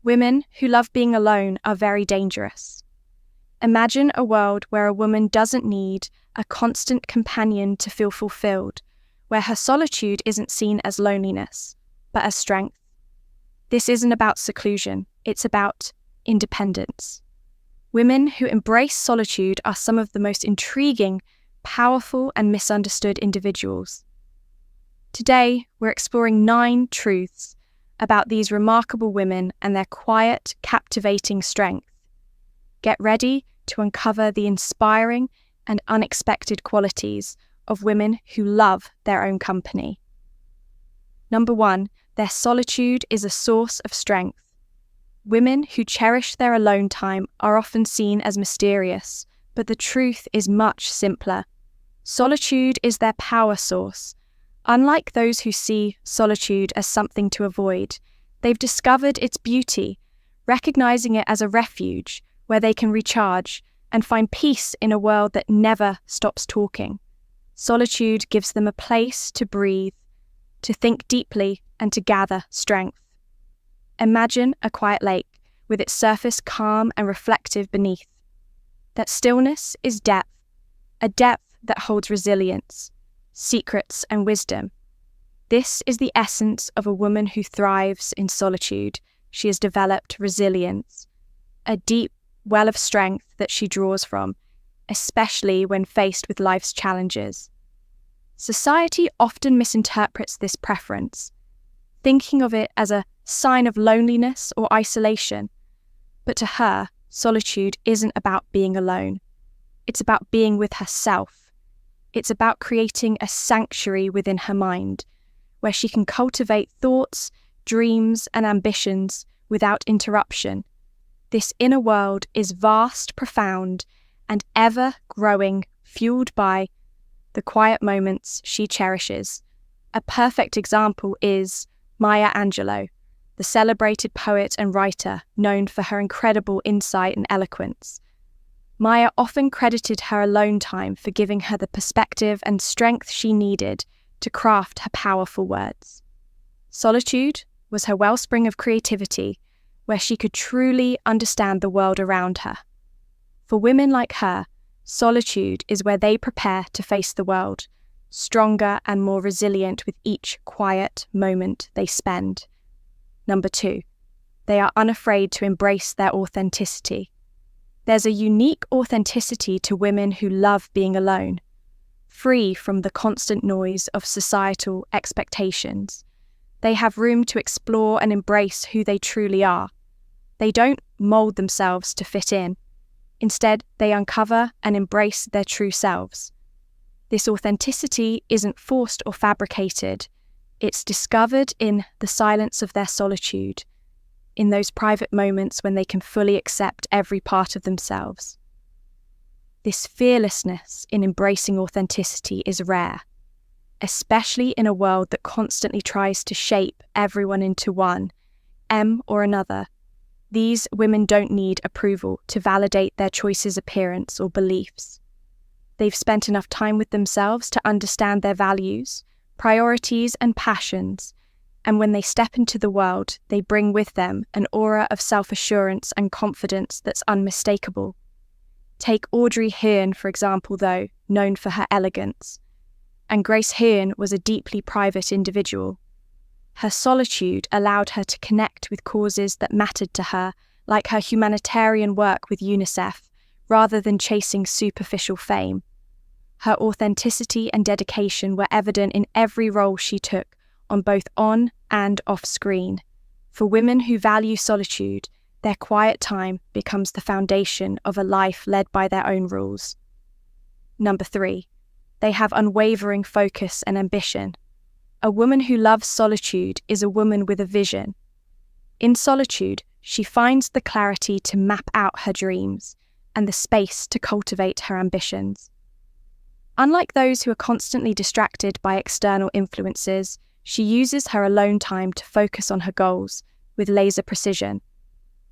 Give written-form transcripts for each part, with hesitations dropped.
Women who love being alone are very dangerous. Imagine a world where a woman doesn't need a constant companion to feel fulfilled, where her solitude isn't seen as loneliness, but as strength. This isn't about seclusion, it's about independence. Women who embrace solitude are some of the most intriguing, powerful, and misunderstood individuals. Today, we're exploring 9 truths about these remarkable women and their quiet, captivating strength. Get ready to uncover the inspiring and unexpected qualities of women who love their own company. Number 1, their solitude is a source of strength. Women who cherish their alone time are often seen as mysterious, but the truth is much simpler. Solitude is their power source. Unlike those who see solitude as something to avoid, they've discovered its beauty, recognizing it as a refuge where they can recharge and find peace in a world that never stops talking. Solitude gives them a place to breathe, to think deeply, and to gather strength. Imagine a quiet lake with its surface calm and reflective beneath. That stillness is depth, a depth that holds resilience, secrets, and wisdom. This is the essence of a woman who thrives in solitude. She has developed resilience, a deep well of strength that she draws from, especially when faced with life's challenges. Society often misinterprets this preference, thinking of it as a sign of loneliness or isolation. But to her, solitude isn't about being alone. It's about being with herself. It's about creating a sanctuary within her mind, where she can cultivate thoughts, dreams, and ambitions without interruption. This inner world is vast, profound, and ever-growing, fueled by the quiet moments she cherishes. A perfect example is Maya Angelou, the celebrated poet and writer known for her incredible insight and eloquence. Maya often credited her alone time for giving her the perspective and strength she needed to craft her powerful words. Solitude was her wellspring of creativity, where she could truly understand the world around her. For women like her, solitude is where they prepare to face the world, stronger and more resilient with each quiet moment they spend. Number 2, they are unafraid to embrace their authenticity. There's a unique authenticity to women who love being alone, free from the constant noise of societal expectations. They have room to explore and embrace who they truly are. They don't mold themselves to fit in. Instead, they uncover and embrace their true selves. This authenticity isn't forced or fabricated. It's discovered in the silence of their solitude, in those private moments when they can fully accept every part of themselves. This fearlessness in embracing authenticity is rare, especially in a world that constantly tries to shape everyone into one, or another. These women don't need approval to validate their choices, appearance, or beliefs. They've spent enough time with themselves to understand their values, priorities, and passions, and when they step into the world, they bring with them an aura of self-assurance and confidence that's unmistakable. Take Audrey Hepburn, for example, though, known for her elegance. And Grace Hepburn was a deeply private individual. Her solitude allowed her to connect with causes that mattered to her, like her humanitarian work with UNICEF, rather than chasing superficial fame. Her authenticity and dedication were evident in every role she took, on both on and off screen. For women who value solitude, their quiet time becomes the foundation of a life led by their own rules. Number 3, they have unwavering focus and ambition. A woman who loves solitude is a woman with a vision. In solitude, she finds the clarity to map out her dreams and the space to cultivate her ambitions. Unlike those who are constantly distracted by external influences, she uses her alone time to focus on her goals with laser precision.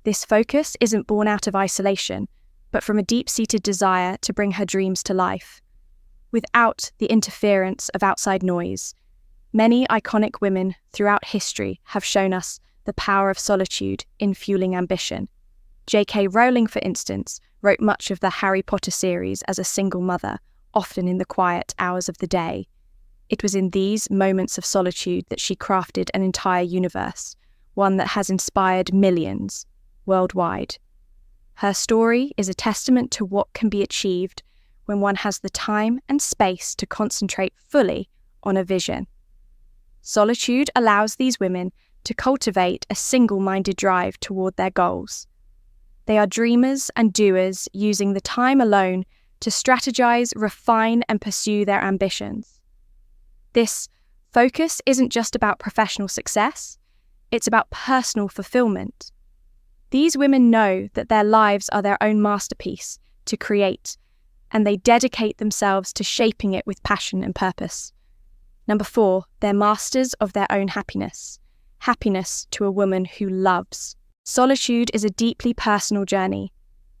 This focus isn't born out of isolation, but from a deep-seated desire to bring her dreams to life. Without the interference of outside noise, many iconic women throughout history have shown us the power of solitude in fueling ambition. J.K. Rowling, for instance, wrote much of the Harry Potter series as a single mother, often in the quiet hours of the day. It was in these moments of solitude that she crafted an entire universe, one that has inspired millions worldwide. Her story is a testament to what can be achieved when one has the time and space to concentrate fully on a vision. Solitude allows these women to cultivate a single-minded drive toward their goals. They are dreamers and doers, using the time alone to strategize, refine, and pursue their ambitions. This focus isn't just about professional success, it's about personal fulfillment. These women know that their lives are their own masterpiece to create, and they dedicate themselves to shaping it with passion and purpose. Number 4, they're masters of their own happiness. Happiness to a woman who loves. Solitude is a deeply personal journey.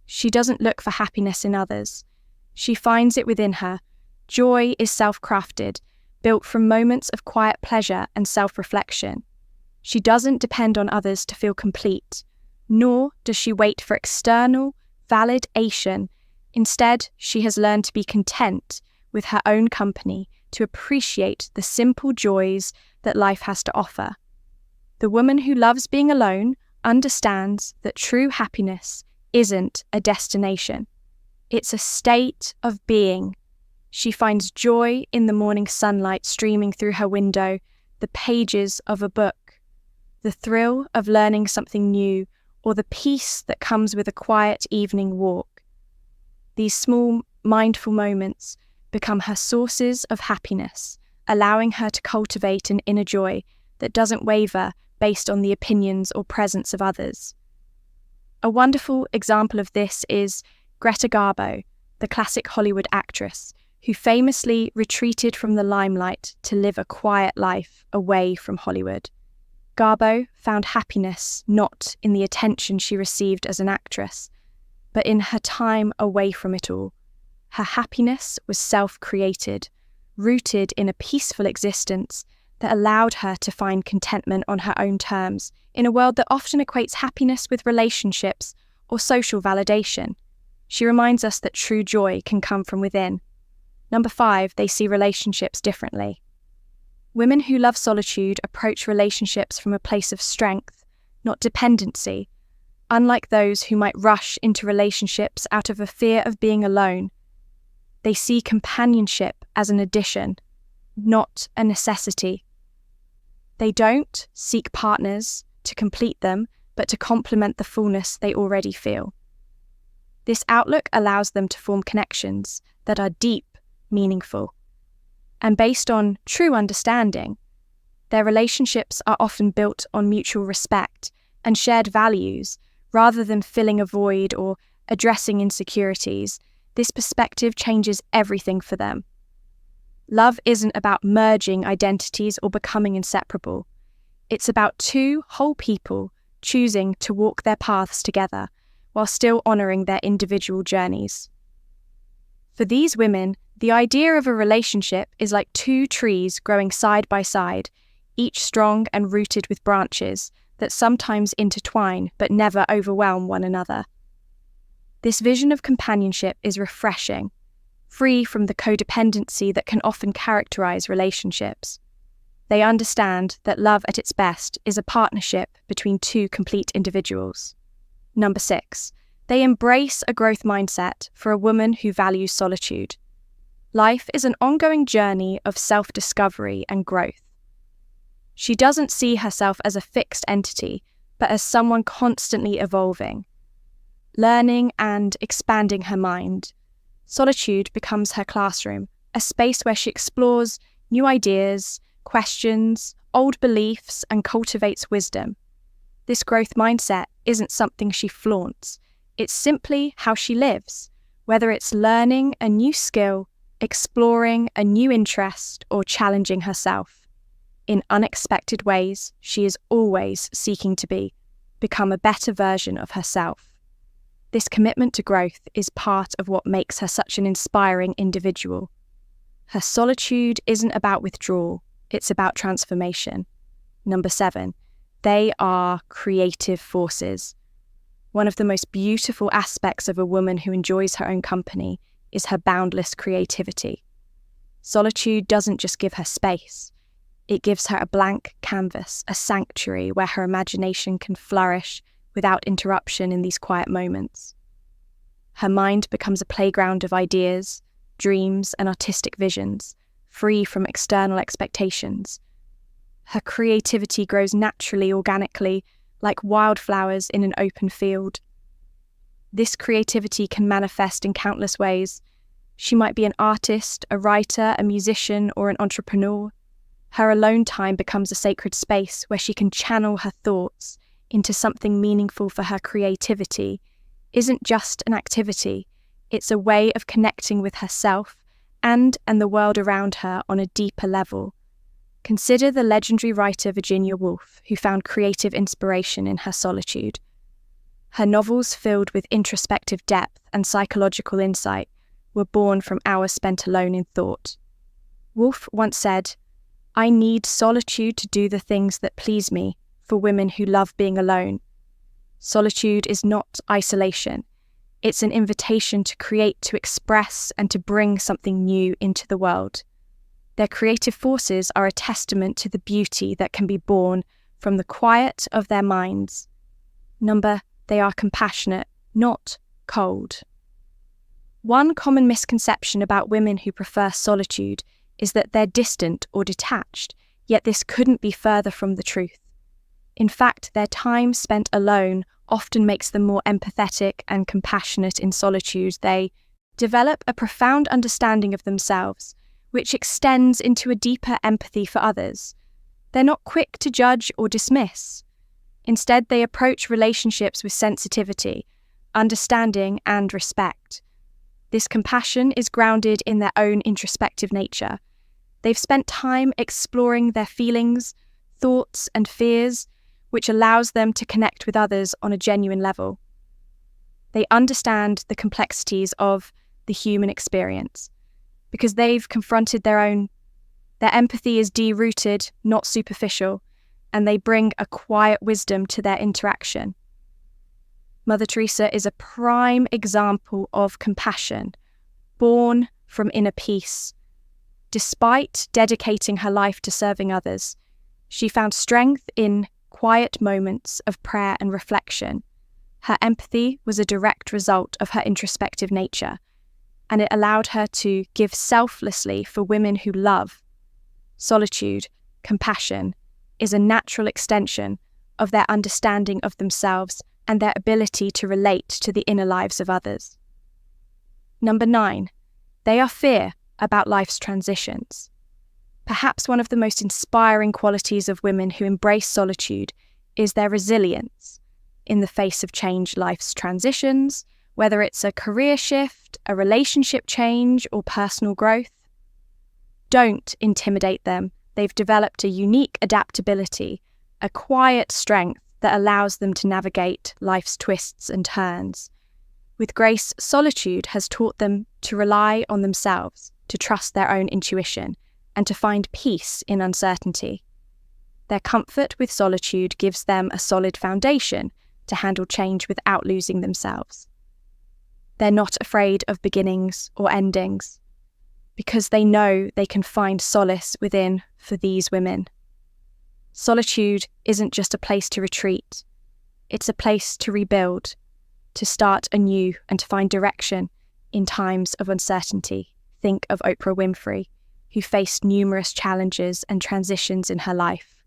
She doesn't look for happiness in others. She finds it within her. Joy is self-crafted, built from moments of quiet pleasure and self-reflection. She doesn't depend on others to feel complete, nor does she wait for external validation. Instead, she has learned to be content with her own company, to appreciate the simple joys that life has to offer. The woman who loves being alone understands that true happiness isn't a destination. It's a state of being. She finds joy in the morning sunlight streaming through her window, the pages of a book, the thrill of learning something new, or the peace that comes with a quiet evening walk. These small, mindful moments become her sources of happiness, allowing her to cultivate an inner joy that doesn't waver based on the opinions or presence of others. A wonderful example of this is Greta Garbo, the classic Hollywood actress, who famously retreated from the limelight to live a quiet life away from Hollywood. Garbo found happiness not in the attention she received as an actress, but in her time away from it all. Her happiness was self-created, rooted in a peaceful existence that allowed her to find contentment on her own terms in a world that often equates happiness with relationships or social validation. She reminds us that true joy can come from within. Number 5, they see relationships differently. Women who love solitude approach relationships from a place of strength, not dependency, unlike those who might rush into relationships out of a fear of being alone. They see companionship as an addition, not a necessity. They don't seek partners to complete them, but to complement the fullness they already feel. This outlook allows them to form connections that are deep, meaningful, and based on true understanding. Their relationships are often built on mutual respect and shared values, rather than filling a void or addressing insecurities. This perspective changes everything for them. Love isn't about merging identities or becoming inseparable. It's about two whole people choosing to walk their paths together while still honouring their individual journeys. For these women, the idea of a relationship is like two trees growing side by side, each strong and rooted with branches that sometimes intertwine but never overwhelm one another. This vision of companionship is refreshing, free from the codependency that can often characterize relationships. They understand that love at its best is a partnership between two complete individuals. Number 6, they embrace a growth mindset for a woman who values solitude. Life is an ongoing journey of self-discovery and growth. She doesn't see herself as a fixed entity, but as someone constantly evolving, learning and expanding her mind. Solitude becomes her classroom, a space where she explores new ideas, questions old beliefs, and cultivates wisdom. This growth mindset isn't something she flaunts. It's simply how she lives, whether it's learning a new skill, exploring a new interest, or challenging herself. In unexpected ways, she is always seeking to become a better version of herself. This commitment to growth is part of what makes her such an inspiring individual. Her solitude isn't about withdrawal, it's about transformation. Number 7, They are creative forces. One of the most beautiful aspects of a woman who enjoys her own company is her boundless creativity. Solitude doesn't just give her space. It gives her a blank canvas, a sanctuary where her imagination can flourish without interruption in these quiet moments. Her mind becomes a playground of ideas, dreams, and artistic visions, free from external expectations. Her creativity grows naturally, organically, like wildflowers in an open field. This creativity can manifest in countless ways. She might be an artist, a writer, a musician, or an entrepreneur. Her alone time becomes a sacred space where she can channel her thoughts into something meaningful, for her creativity isn't just an activity, it's a way of connecting with herself and the world around her on a deeper level. Consider the legendary writer Virginia Woolf, who found creative inspiration in her solitude. Her novels, filled with introspective depth and psychological insight, were born from hours spent alone in thought. Woolf once said, "I need solitude to do the things that please me, for women who love being alone." Solitude is not isolation. It's an invitation to create, to express, and to bring something new into the world. Their creative forces are a testament to the beauty that can be born from the quiet of their minds. They are compassionate, not cold. One common misconception about women who prefer solitude is that they're distant or detached, yet this couldn't be further from the truth. In fact, their time spent alone often makes them more empathetic and compassionate in solitude. They develop a profound understanding of themselves, which extends into a deeper empathy for others. They're not quick to judge or dismiss. Instead, they approach relationships with sensitivity, understanding, and respect. This compassion is grounded in their own introspective nature. They've spent time exploring their feelings, thoughts, and fears, which allows them to connect with others on a genuine level. They understand the complexities of the human experience because they've confronted their own. Their empathy is deep-rooted, not superficial, and they bring a quiet wisdom to their interaction. Mother Teresa is a prime example of compassion, born from inner peace. Despite dedicating her life to serving others, she found strength in quiet moments of prayer and reflection. Her empathy was a direct result of her introspective nature, and it allowed her to give selflessly for women who love. Solitude, compassion, is a natural extension of their understanding of themselves and their ability to relate to the inner lives of others. 9, they are fear about life's transitions. Perhaps one of the most inspiring qualities of women who embrace solitude is their resilience in the face of change, life's transitions, whether it's a career shift, a relationship change, or personal growth. Don't intimidate them. They've developed a unique adaptability, a quiet strength that allows them to navigate life's twists and turns. With grace, solitude has taught them to rely on themselves, to trust their own intuition, and to find peace in uncertainty. Their comfort with solitude gives them a solid foundation to handle change without losing themselves. They're not afraid of beginnings or endings, because they know they can find solace within for these women. Solitude isn't just a place to retreat, it's a place to rebuild, to start anew and to find direction in times of uncertainty. Think of Oprah Winfrey, who faced numerous challenges and transitions in her life.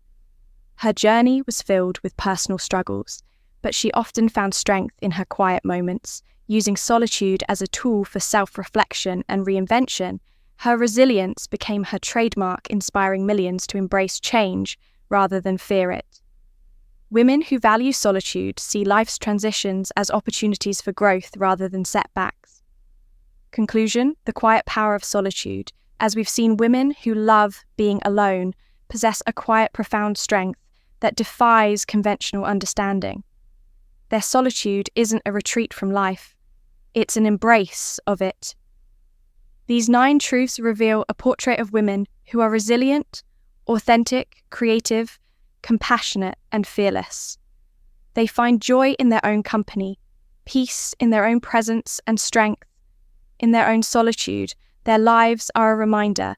Her journey was filled with personal struggles, but she often found strength in her quiet moments, using solitude as a tool for self-reflection and reinvention. Her resilience became her trademark, inspiring millions to embrace change rather than fear it. Women who value solitude see life's transitions as opportunities for growth rather than setbacks. Conclusion: the quiet power of solitude. As we've seen, women who love being alone possess a quiet, profound strength that defies conventional understanding. Their solitude isn't a retreat from life, it's an embrace of it. These 9 truths reveal a portrait of women who are resilient, authentic, creative, compassionate, and fearless. They find joy in their own company, peace in their own presence and strength. In their own solitude, their lives are a reminder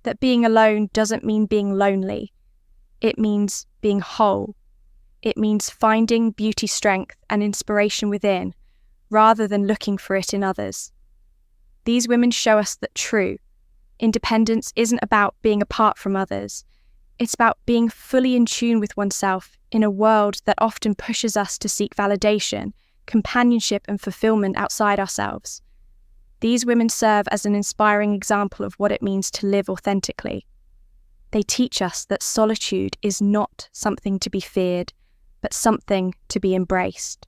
that being alone doesn't mean being lonely. It means being whole. It means finding beauty, strength, and inspiration within, rather than looking for it in others. These women show us that true independence isn't about being apart from others. It's about being fully in tune with oneself in a world that often pushes us to seek validation, companionship, and fulfillment outside ourselves. These women serve as an inspiring example of what it means to live authentically. They teach us that solitude is not something to be feared, but something to be embraced.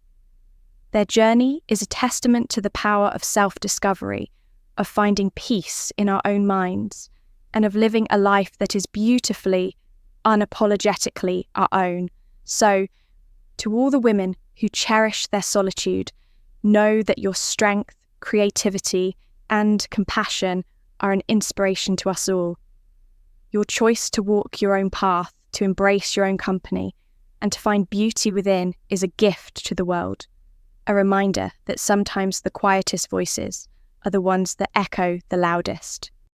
Their journey is a testament to the power of self-discovery, of finding peace in our own minds, and of living a life that is beautifully, unapologetically our own. So, to all the women who cherish their solitude, know that your strength, creativity, and compassion are an inspiration to us all. Your choice to walk your own path, to embrace your own company, and to find beauty within is a gift to the world, a reminder that sometimes the quietest voices are the ones that echo the loudest.